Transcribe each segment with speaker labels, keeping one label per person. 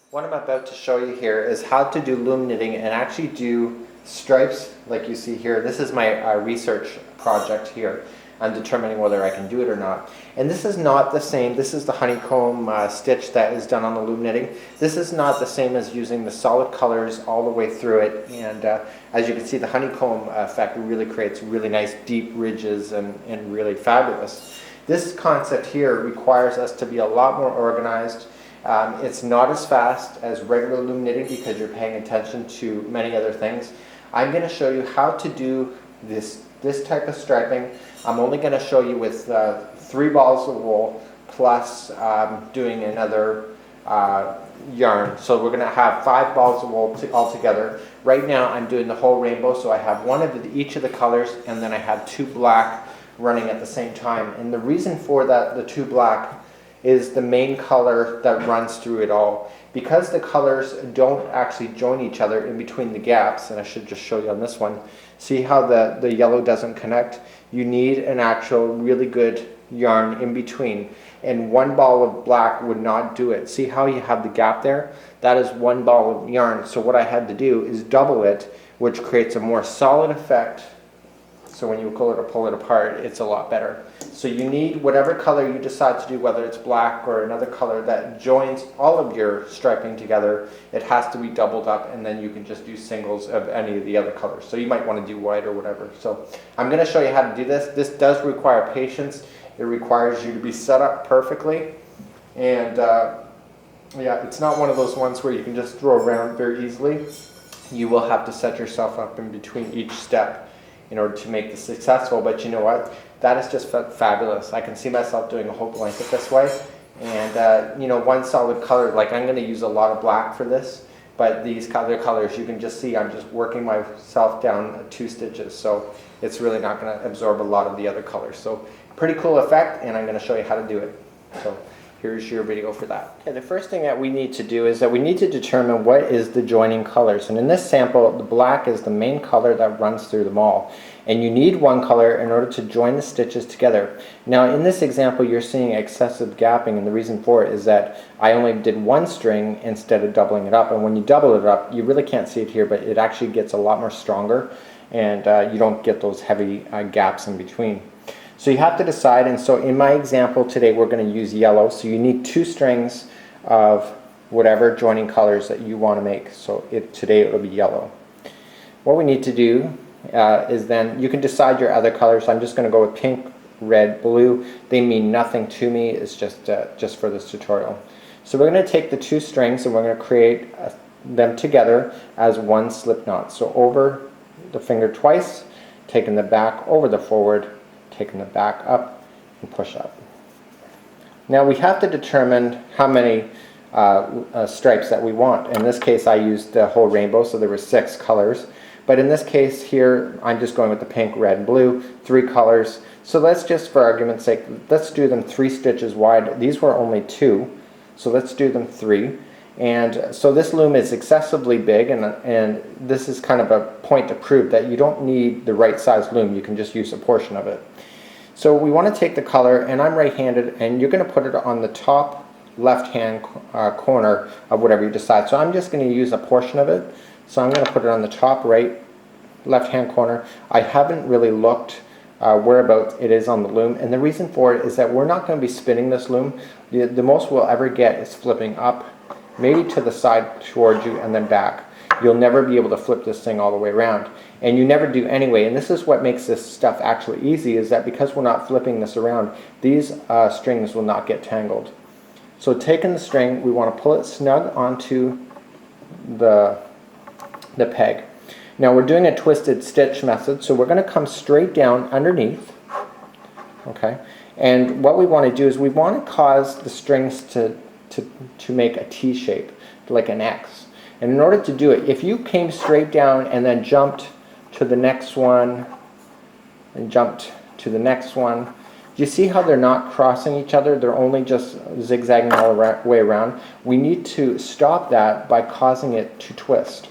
Speaker 1: What I'm about to show you here is how to do loom knitting and actually do stripes like you see here. This is my research project here. I'm determining whether I can do it or not. And this is not the same. This is the honeycomb stitch that is done on the loom knitting. This is not the same as using the solid colors all the way through it. And as you can see, the honeycomb effect really creates really nice deep ridges and really fabulous. This concept here requires us to be a lot more organized. It's not as fast as regular loom knitting because you're paying attention to many other things. I'm going to show you how to do this type of striping. I'm only going to show you with 3 balls of wool plus doing another yarn. So we're going to have 5 balls of wool all together. Right now I'm doing the whole rainbow, so I have one of each of the colors, and then I have 2 black running at the same time. And the reason for that, the 2 black, is the main color that runs through it all. Because the colors don't actually join each other in between the gaps, and I should just show you on this one, see how the yellow doesn't connect? You need an actual really good yarn in between, and 1 ball of black would not do it. See how you have the gap there? That is 1 ball of yarn. So what I had to do is double it, which creates a more solid effect. So when you pull it apart, it's a lot better. So you need whatever color you decide to do, whether it's black or another color that joins all of your striping together. It has to be doubled up, and then you can just do singles of any of the other colors. So you might want to do white or whatever. So I'm going to show you how to do this. This does require patience. It requires you to be set up perfectly. And yeah, it's not one of those ones where you can just throw around very easily. You will have to set yourself up in between each step in order to make this successful. But you know what? That is just fabulous. I can see myself doing a whole blanket this way. And you know, one solid color, like I'm going to use a lot of black for this, but these other colors, you can just see I'm just working myself down 2 stitches. So it's really not going to absorb a lot of the other colors. So pretty cool effect, and I'm going to show you how to do it. So here's your video for that. Okay, the first thing that we need to do is that we need to determine what is the joining colors. And in this sample, the black is the main color that runs through them all. And you need 1 color in order to join the stitches together. Now in this example, you're seeing excessive gapping, and the reason for it is that I only did 1 string instead of doubling it up. And when you double it up, you really can't see it here, but it actually gets a lot more stronger, and you don't get those heavy gaps in between. So you have to decide, and so in my example today we're going to use yellow, so you need 2 strings of whatever joining colors that you want to make. So today it will be yellow. What we need to do is then you can decide your other colors. I'm just going to go with pink, red, blue. They mean nothing to me. It's just for this tutorial. So we're going to take the 2 strings and we're going to create them together as 1 slip knot. So over the finger twice, taking the back over the forward, taking the back up and push up. Now we have to determine how many stripes that we want. In this case I used the whole rainbow, so there were 6 colors. But in this case here, I'm just going with the pink, red, and blue, 3 colors. So let's just, for argument's sake, let's do them 3 stitches wide. These were only 2, so let's do them 3. And so this loom is excessively big, and this is kind of a point to prove that you don't need the right size loom. You can just use a portion of it. So we want to take the color, and I'm right-handed, and you're going to put it on the top left-hand corner of whatever you decide. So I'm just going to use a portion of it. So I'm going to put it on the top right left-hand corner. I haven't really looked whereabouts it is on the loom, and the reason for it is that we're not going to be spinning this loom. The most we'll ever get is flipping up, maybe to the side towards you and then back. You'll never be able to flip this thing all the way around, and you never do anyway. And this is what makes this stuff actually easy, is that because we're not flipping this around, these strings will not get tangled. So taking the string, we want to pull it snug onto the peg. Now we're doing a twisted stitch method, so we're going to come straight down underneath. Okay, and what we want to do is we want to cause the strings to make a T shape, like an X. And in order to do it, if you came straight down and then jumped to the next one and jumped to the next one, do you see how they're not crossing each other? They're only just zigzagging all the way around. We need to stop that by causing it to twist.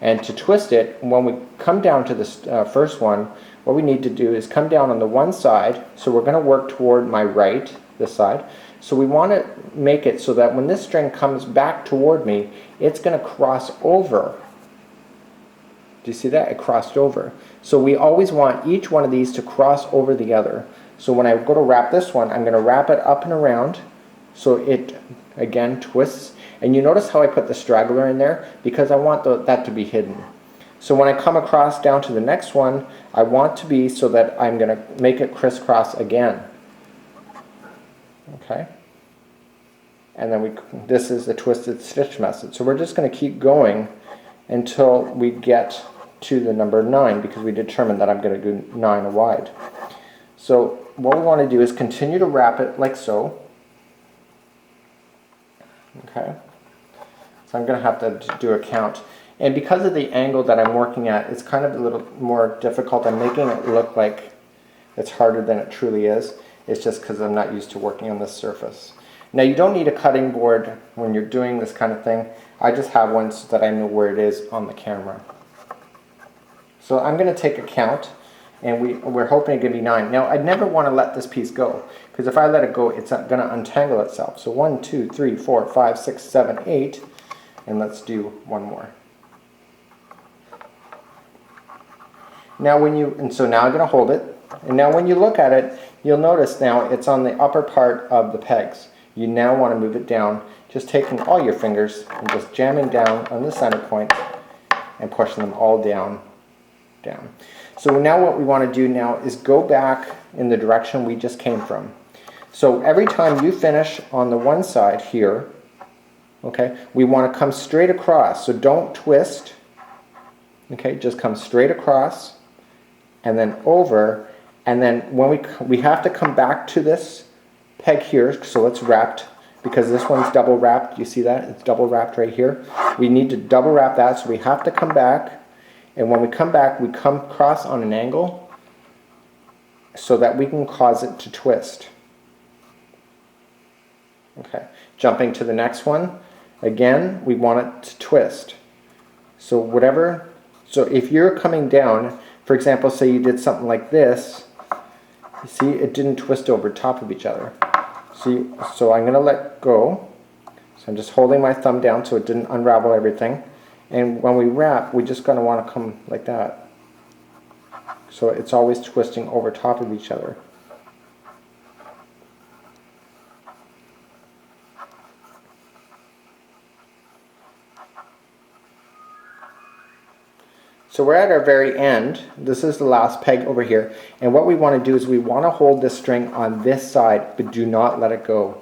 Speaker 1: And to twist it, when we come down to this first one, what we need to do is come down on the one side. So we're going to work toward my right, this side. So we want to make it so that when this string comes back toward me, it's going to cross over. Do you see that? It crossed over. So we always want each one of these to cross over the other. So when I go to wrap this one, I'm going to wrap it up and around so it again twists. And you notice how I put the straggler in there? Because I want that to be hidden. So when I come across down to the next one, I want to be so that I'm going to make it crisscross again. Okay? And then this is the twisted stitch method. So we're just going to keep going until we get to the number 9, because we determined that I'm going to do 9 wide. So what we want to do is continue to wrap it like so. Okay? So I'm going to have to do a count. And because of the angle that I'm working at, it's kind of a little more difficult. I'm making it look like it's harder than it truly is. It's just because I'm not used to working on this surface. Now you don't need a cutting board when you're doing this kind of thing. I just have one so that I know where it is on the camera. So I'm going to take a count, and we're hoping it can be 9. Now I'd never want to let this piece go, because if I let it go, it's going to untangle itself. So 1, 2, 3, 4, 5, 6, 7, 8, and let's do one more. Now so now I'm going to hold it, and now when you look at it, you'll notice now it's on the upper part of the pegs. You now want to move it down, just taking all your fingers and just jamming down on the center point and pushing them all down. So now what we want to do now is go back in the direction we just came from. So every time you finish on the one side here, okay, we want to come straight across. So don't twist. Okay, just come straight across and then over, and then when we have to come back to this peg here, so it's wrapped, because this one's double wrapped. You see that? It's double wrapped right here. We need to double wrap that, so we have to come back. And when we come back, we come across on an angle so that we can cause it to twist. Okay, jumping to the next one. Again, we want it to twist. So if you're coming down, for example, say you did something like this, you see it didn't twist over top of each other. So I'm going to let go. So I'm just holding my thumb down so it didn't unravel everything. And when we wrap, we just going to want to come like that. So it's always twisting over top of each other. So we're at our very end. This is the last peg over here. And what we want to do is we want to hold this string on this side, but do not let it go.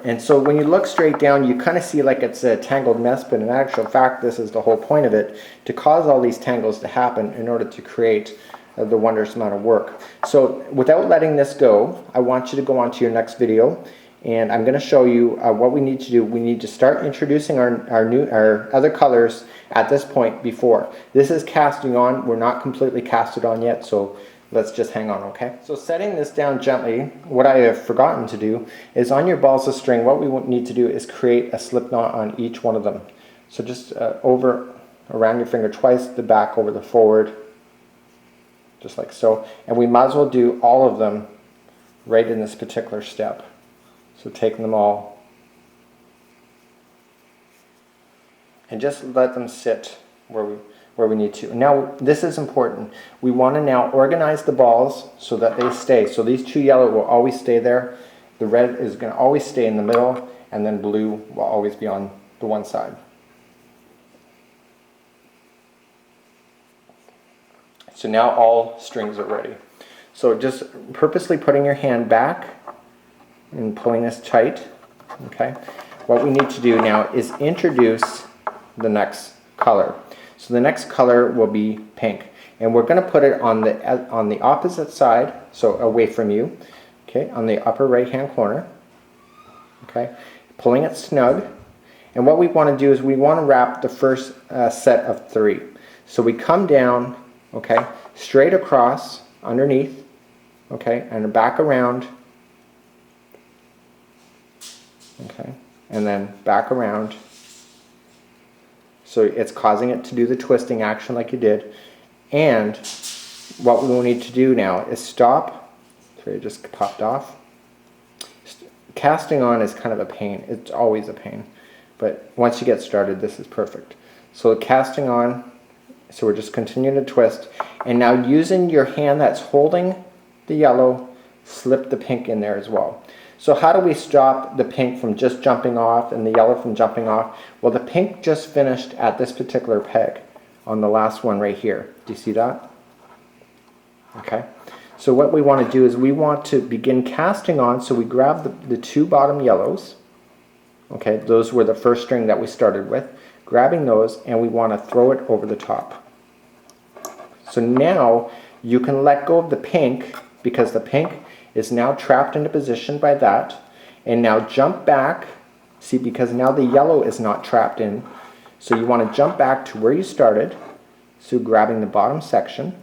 Speaker 1: And so when you look straight down, you kind of see like it's a tangled mess, but in actual fact, this is the whole point of it, to cause all these tangles to happen in order to create the wondrous amount of work. So without letting this go, I want you to go on to your next video, and I'm going to show you what we need to do. We need to start introducing our other colors at this point before. This is casting on. We're not completely casted on yet, so let's just hang on, okay? So setting this down gently, what I have forgotten to do is on your balls of string, what we need to do is create a slip knot on each one of them. So just around your finger twice, the back over the forward, just like so. And we might as well do all of them right in this particular step. So taking them all and just let them sit where we need to. Now this is important. We want to now organize the balls so that they stay. So these two yellow will always stay there. The red is going to always stay in the middle, and then blue will always be on the one side. So now all strings are ready. So just purposely putting your hand back and pulling this tight. Okay. What we need to do now is introduce the next color. So the next color will be pink, and we're going to put it on the opposite side, so away from you. Okay, on the upper right hand corner. Okay, pulling it snug, and what we want to do is we want to wrap the first set of 3. So we come down, okay, straight across underneath, okay, and back around, okay, and then back around. So it's causing it to do the twisting action like you did. And what we will need to do now is stop. Sorry, it just popped off. casting on is kind of a pain. It's always a pain. But once you get started, this is perfect. So casting on, so we're just continuing to twist. And now using your hand that's holding the yellow, slip the pink in there as well. So how do we stop the pink from just jumping off and the yellow from jumping off? Well, the pink just finished at this particular peg on the last one right here. Do you see that? Okay. So what we want to do is we want to begin casting on. So we grab the two bottom yellows. Okay, those were the first string that we started with. Grabbing those, and we want to throw it over the top. So now you can let go of the pink, because the pink is now trapped into position by that. And now jump back. See, because now the yellow is not trapped in. So you want to jump back to where you started. So grabbing the bottom section.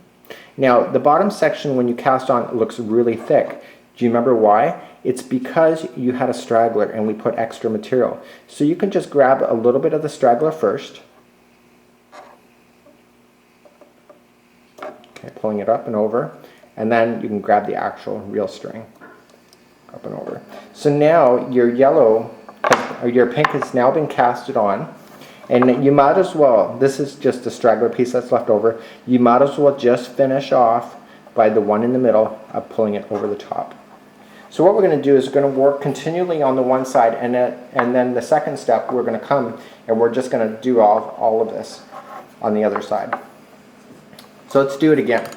Speaker 1: Now the bottom section, when you cast on, looks really thick. Do you remember why? It's because you had a straggler and we put extra material. So you can just grab a little bit of the straggler first. Okay, pulling it up and over. And then you can grab the actual real string up and over. So now your yellow, or your pink has now been casted on. And you might as well, this is just a straggler piece that's left over, you might as well just finish off by the one in the middle of pulling it over the top. So what we're going to do is we're going to work continually on the one side, and then the second step we're going to come and we're just going to do all of this on the other side. So let's do it again.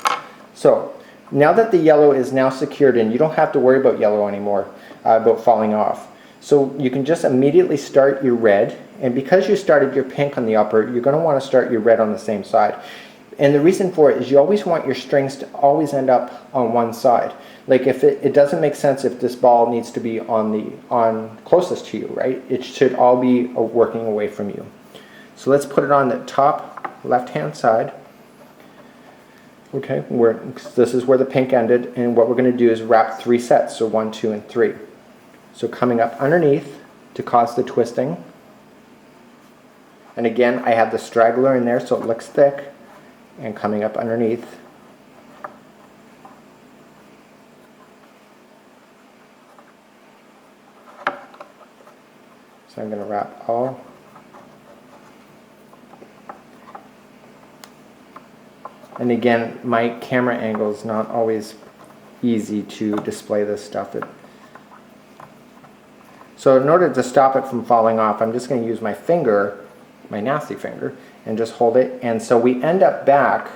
Speaker 1: So now that the yellow is now secured in, you don't have to worry about yellow anymore, about falling off. So you can just immediately start your red, and because you started your pink on the upper, you're going to want to start your red on the same side. And the reason for it is you always want your strings to always end up on one side. Like if it doesn't make sense if this ball needs to be on closest to you, right? It should all be working away from you. So let's put it on the top left-hand side. Okay, this is where the pink ended, and what we're going to do is wrap 3 sets, so 1, 2, and 3. So coming up underneath to cause the twisting. And again, I have the straggler in there so it looks thick, and coming up underneath. So I'm going to wrap all. And again, my camera angle is not always easy to display this stuff. So in order to stop it from falling off, I'm just going to use my finger, my nasty finger, and just hold it. And so we end up back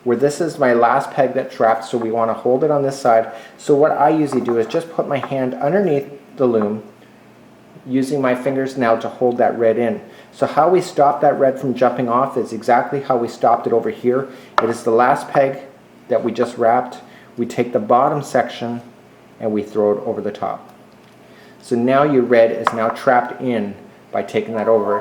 Speaker 1: where this is my last peg that's wrapped, so we want to hold it on this side. So what I usually do is just put my hand underneath the loom, using my fingers now to hold that red in. So how we stop that red from jumping off is exactly how we stopped it over here. It is the last peg that we just wrapped. We take the bottom section and we throw it over the top. So now your red is now trapped in by taking that over.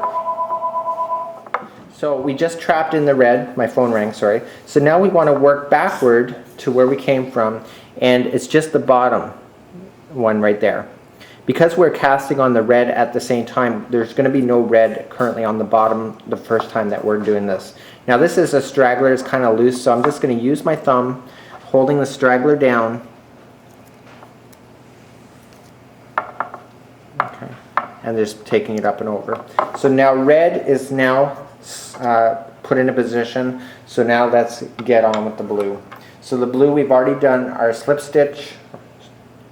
Speaker 1: So we just trapped in the red, my phone rang, sorry. So now we want to work backward to where we came from, and it's just the bottom one right there. Because we're casting on the red at the same time, there's going to be no red currently on the bottom the first time that we're doing this. Now this is a straggler, it's kind of loose, so I'm just going to use my thumb, holding the straggler down. Okay, and just taking it up and over. So now red is now put in a position, so now let's get on with the blue. So the blue, we've already done our slip stitch,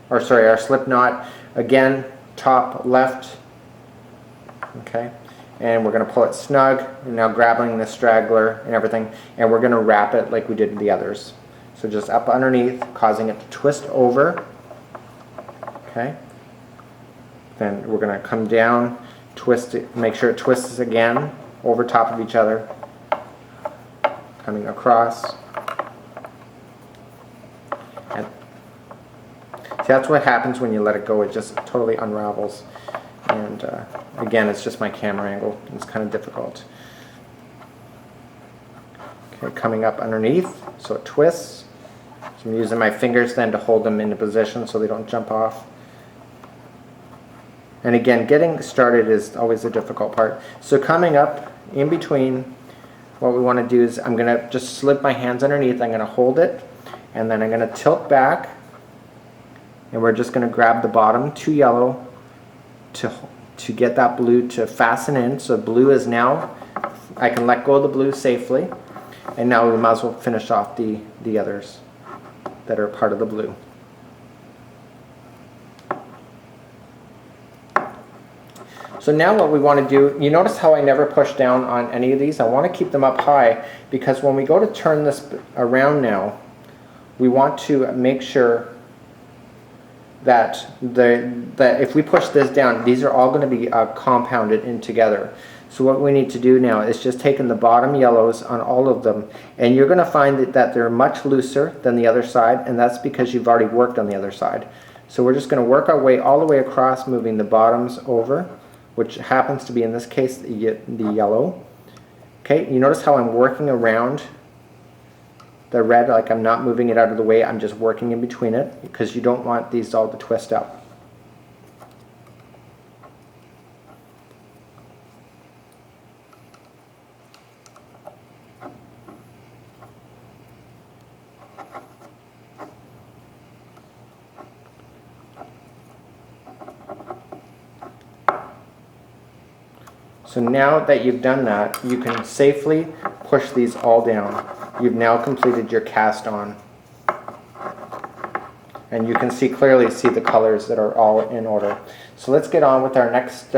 Speaker 1: or sorry, our slip knot. Again, top left, okay, and we're going to pull it snug. We're now grabbing the straggler and everything, and we're going to wrap it like we did the others. So just up underneath, causing it to twist over, okay. Then we're going to come down, twist it, make sure it twists again over top of each other, coming across. And see, that's what happens when you let it go. It just totally unravels. And again, it's just my camera angle. It's kind of difficult. Okay, coming up underneath, so it twists. So I'm using my fingers then to hold them into position so they don't jump off. And again, getting started is always the difficult part. So coming up in between, what we want to do is I'm going to just slip my hands underneath. I'm going to hold it, and then I'm going to tilt back. And we're just going to grab the bottom 2 yellow, to get that blue to fasten in. So blue is now, I can let go of the blue safely. And now we might as well finish off the others that are part of the blue. So now what we want to do, you notice how I never push down on any of these? I want to keep them up high because when we go to turn this around now, we want to make sure that if we push this down, these are all going to be compounded in together. So what we need to do now is just taking the bottom yellows on all of them, and you're going to find that they're much looser than the other side, and that's because you've already worked on the other side. So we're just going to work our way all the way across, moving the bottoms over, which happens to be in this case the yellow. Okay, you notice how I'm working around the red, like I'm not moving it out of the way, I'm just working in between it because you don't want these all to twist up. So now that you've done that, you can safely push these all down. You've now completed your cast on. And you can clearly see the colors that are all in order. So let's get on with our next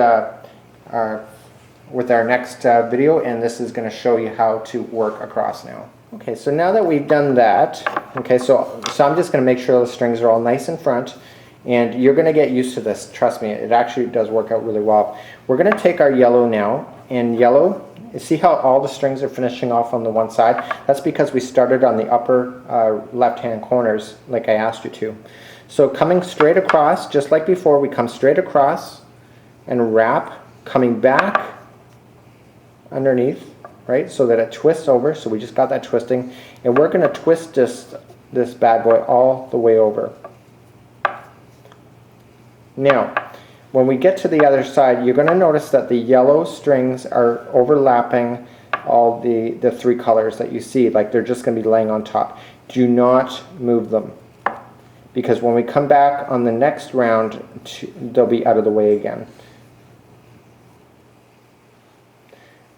Speaker 1: video, and this is going to show you how to work across now. Okay, so now that we've done that, okay, so I'm just going to make sure the strings are all nice in front. And you're going to get used to this, trust me, it actually does work out really well. We're going to take our yellow now, and yellow, you see how all the strings are finishing off on the one side? That's because we started on the upper left-hand corners like I asked you to. So coming straight across, just like before, we come straight across and wrap, coming back underneath, right, so that it twists over. So we just got that twisting, and we're going to twist this bad boy all the way over. Now, when we get to the other side, you're going to notice that the yellow strings are overlapping all the three colors that you see, like they're just going to be laying on top. Do not move them, because when we come back on the next round, they'll be out of the way again.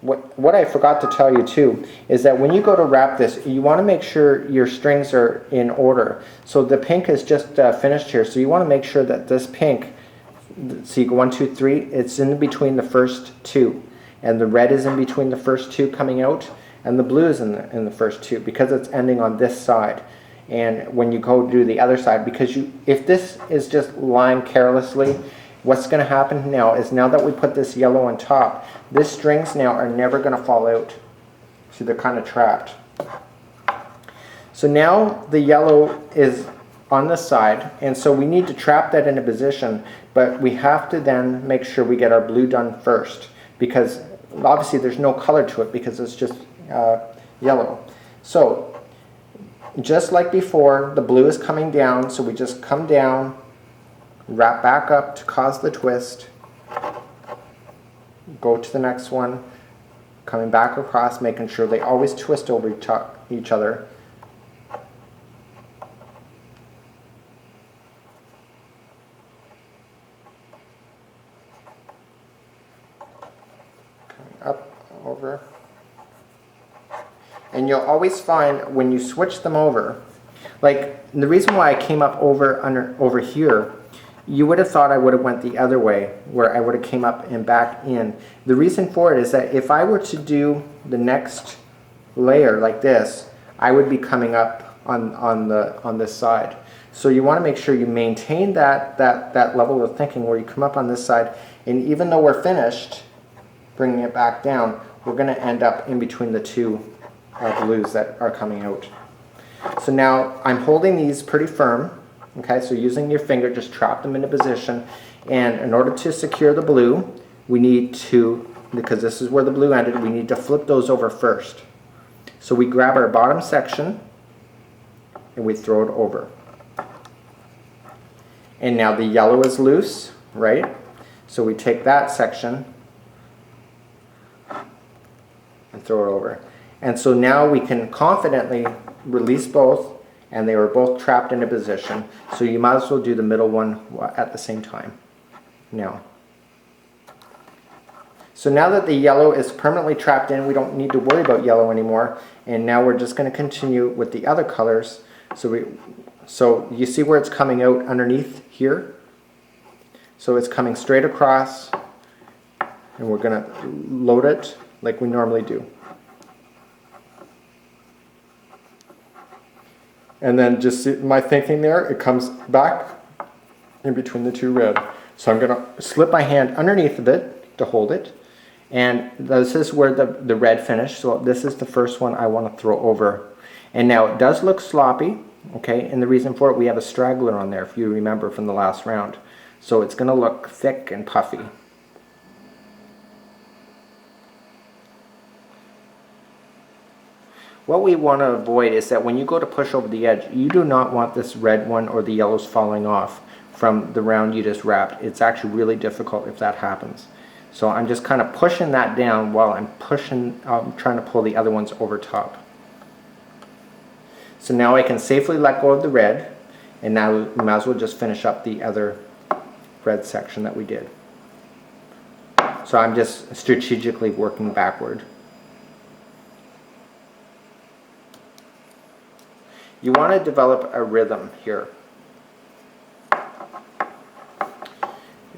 Speaker 1: What I forgot to tell you too is that when you go to wrap this, you want to make sure your strings are in order. So the pink is just finished here, so you want to make sure that this pink, so you go 1, 2, 3, it's in between the first two, and the red is in between the first two coming out, and the blue is in the first two because it's ending on this side. And when you go do the other side, because if this is just lying carelessly, what's going to happen now is, now that we put this yellow on top, these strings now are never going to fall out. See, they're kind of trapped. So now the yellow is on the side, and so we need to trap that in a position, but we have to then make sure we get our blue done first, because obviously there's no color to it because it's just yellow. So just like before, the blue is coming down, so we just come down, wrap back up to cause the twist, go to the next one, coming back across, making sure they always twist over each other. Coming up, over. And you'll always find when you switch them over, like the reason why I came up over here, you would have thought I would have went the other way, where I would have came up and back in. The reason for it is that if I were to do the next layer like this, I would be coming up on this side. So you want to make sure you maintain that level of thinking where you come up on this side, and even though we're finished bringing it back down, we're going to end up in between the two blues that are coming out. So now I'm holding these pretty firm. Okay, so using your finger, just trap them in a position, and in order to secure the blue, we need to, because this is where the blue ended, we need to flip those over first. So we grab our bottom section and we throw it over. And now the yellow is loose, right? So we take that section and throw it over. And so now we can confidently release both, and they were both trapped in a position, so you might as well do the middle one at the same time. Now, So now that the yellow is permanently trapped in, we don't need to worry about yellow anymore. And now we're just going to continue with the other colors. So you see where it's coming out underneath here? So it's coming straight across, and we're going to load it like we normally do. And then just see my thinking there, it comes back in between the two red. So I'm going to slip my hand underneath of it to hold it. And this is where the red finished. So this is the first one I want to throw over. And now it does look sloppy, okay? And the reason for it, we have a straggler on there, if you remember from the last round. So it's going to look thick and puffy. What we want to avoid is that when you go to push over the edge, you do not want this red one or the yellows falling off from the round you just wrapped. It's actually really difficult if that happens. So I'm just kind of pushing that down while I'm trying to pull the other ones over top. So now I can safely let go of the red, and now we might as well just finish up the other red section that we did. So I'm just strategically working backward. You want to develop a rhythm here.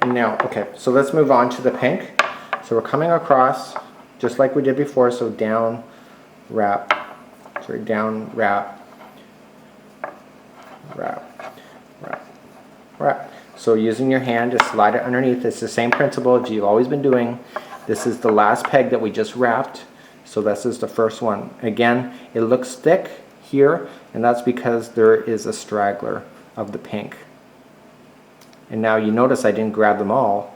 Speaker 1: And now, okay, so let's move on to the pink. So we're coming across just like we did before, so down, wrap, sorry, down, wrap, wrap, wrap, wrap. So using your hand to slide it underneath, it's the same principle as you've always been doing. This is the last peg that we just wrapped, so this is the first one. Again, it looks thick here, and that's because there is a straggler of the pink. And now you notice I didn't grab them all,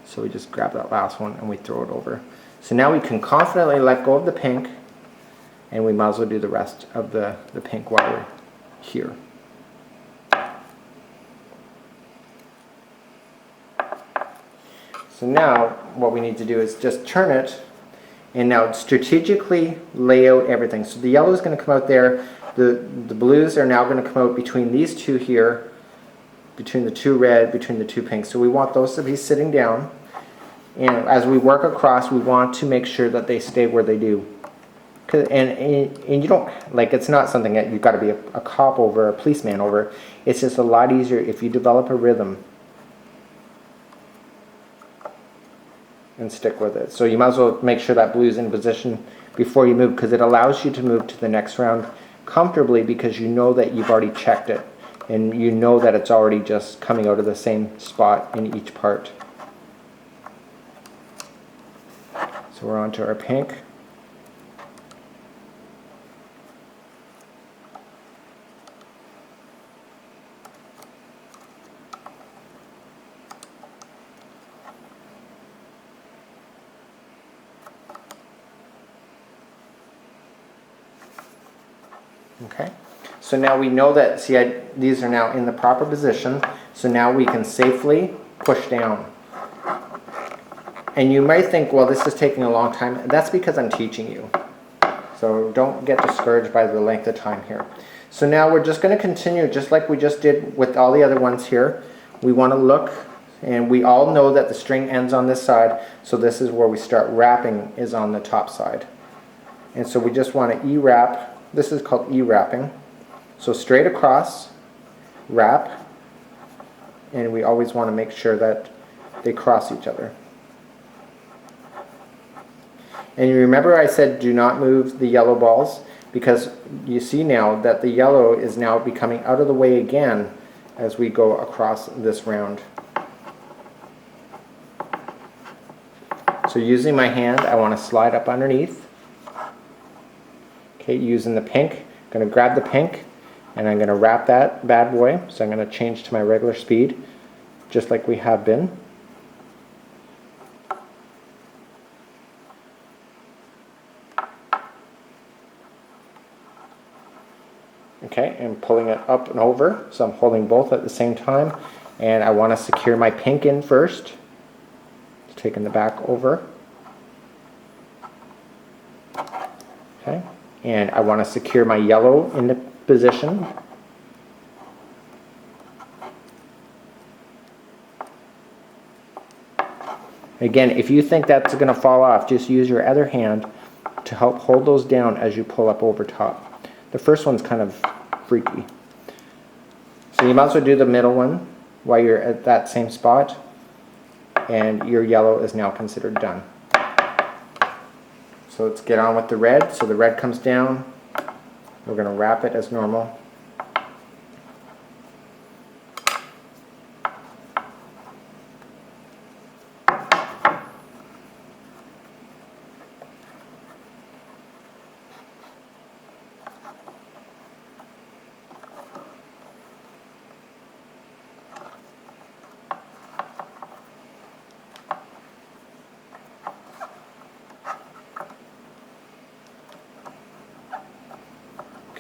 Speaker 1: so we just grab that last one and we throw it over. So now we can confidently let go of the pink, and we might as well do the rest of the pink while we're here. So now what we need to do is just turn it, and now strategically lay out everything. So the yellow is going to come out there, the blues are now going to come out between these two here, between the two red, between the two pinks. So we want those to be sitting down, and as we work across, we want to make sure that they stay where they do. And you don't, like, it's not something that you've got to be a cop over, a policeman over. It's just a lot easier if you develop a rhythm and stick with it. So you might as well make sure that blue's in position before you move, because it allows you to move to the next round comfortably, because you know that you've already checked it and you know that it's already just coming out of the same spot in each part. So we're on to our pink. Okay, so now we know that, see, these are now in the proper position, so now we can safely push down. And you might think, well, this is taking a long time. That's because I'm teaching you. So don't get discouraged by the length of time here. So now we're just going to continue just like we just did with all the other ones here. We want to look, and we all know that the string ends on this side, so this is where we start wrapping, is on the top side. And so we just want to E-wrap. This is called E-wrapping. So straight across, wrap, and we always want to make sure that they cross each other. And you remember I said do not move the yellow balls, because you see now that the yellow is now becoming out of the way again as we go across this round. So using my hand, I want to slide up underneath. Okay, using the pink, I'm going to grab the pink and I'm going to wrap that bad boy. So I'm going to change to my regular speed, just like we have been. Okay, and pulling it up and over, so I'm holding both at the same time, and I want to secure my pink in first. Just taking the back over. Okay, and I want to secure my yellow in the position. Again, if you think that's going to fall off, just use your other hand to help hold those down as you pull up over top. The first one's kind of freaky. So you might as well do the middle one while you're at that same spot, and your yellow is now considered done. So let's get on with the red. So the red comes down. We're going to wrap it as normal.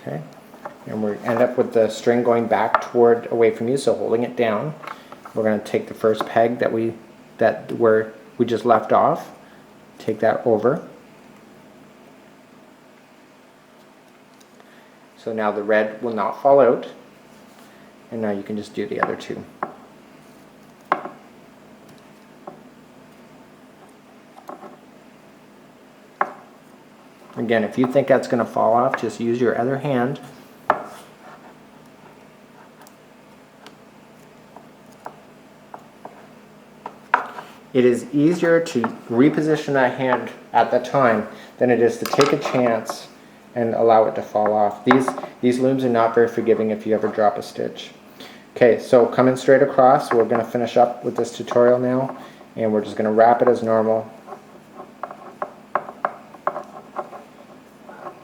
Speaker 1: Okay, and we end up with the string going back toward away from you, so holding it down. We're going to take the first peg where we just left off, take that over. So now the red will not fall out, and now you can just do the other two. Again, if you think that's going to fall off, just use your other hand. It is easier to reposition that hand at the time than it is to take a chance and allow it to fall off. These looms are not very forgiving if you ever drop a stitch. Okay, so coming straight across, we're going to finish up with this tutorial now, and we're just going to wrap it as normal.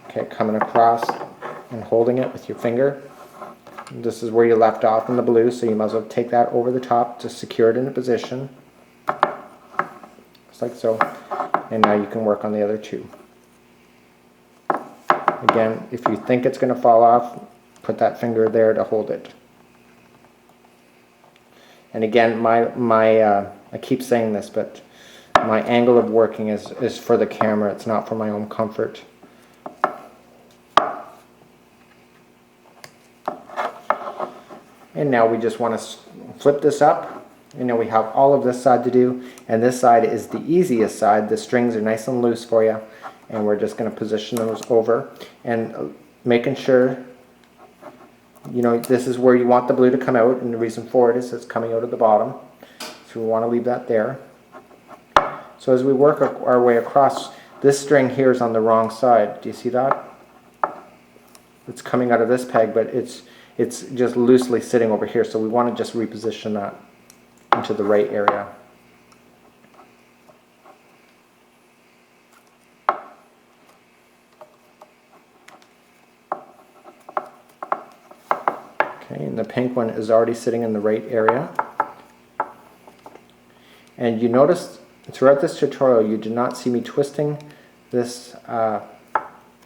Speaker 1: Okay, coming across and holding it with your finger. This is where you left off in the blue, so you might as well take that over the top to secure it into position. Just like so. And now you can work on the other two. Again, if you think it's going to fall off, put that finger there to hold it. And again, I keep saying this, but my angle of working is for the camera. It's not for my own comfort. And now we just want to flip this up. You know, we have all of this side to do, and this side is the easiest side. The strings are nice and loose for you, and we're just going to position those over and making sure, you know, this is where you want the blue to come out, and the reason for it is it's coming out of the bottom, so we want to leave that there. So as we work our way across, this string here is on the wrong side. Do you see that? It's coming out of this peg, but it's just loosely sitting over here, so we want to just reposition that into the right area. Okay, and the pink one is already sitting in the right area. And you notice throughout this tutorial you do not see me twisting this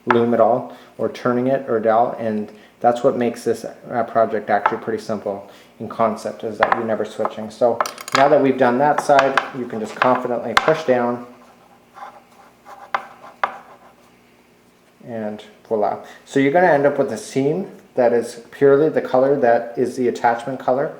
Speaker 1: loom at all, or turning it or at all, and that's what makes this project actually pretty simple in concept, is that you're never switching. So now that we've done that side, you can just confidently push down, and voila. So you're going to end up with a seam that is purely the color that is the attachment color,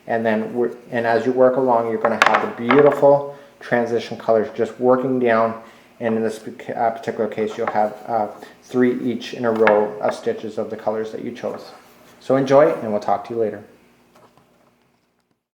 Speaker 1: and then as you work along, you're going to have the beautiful transition colors just working down. And in this particular case, you'll have 3 each in a row of stitches of the colors that you chose. So enjoy, and we'll talk to you later.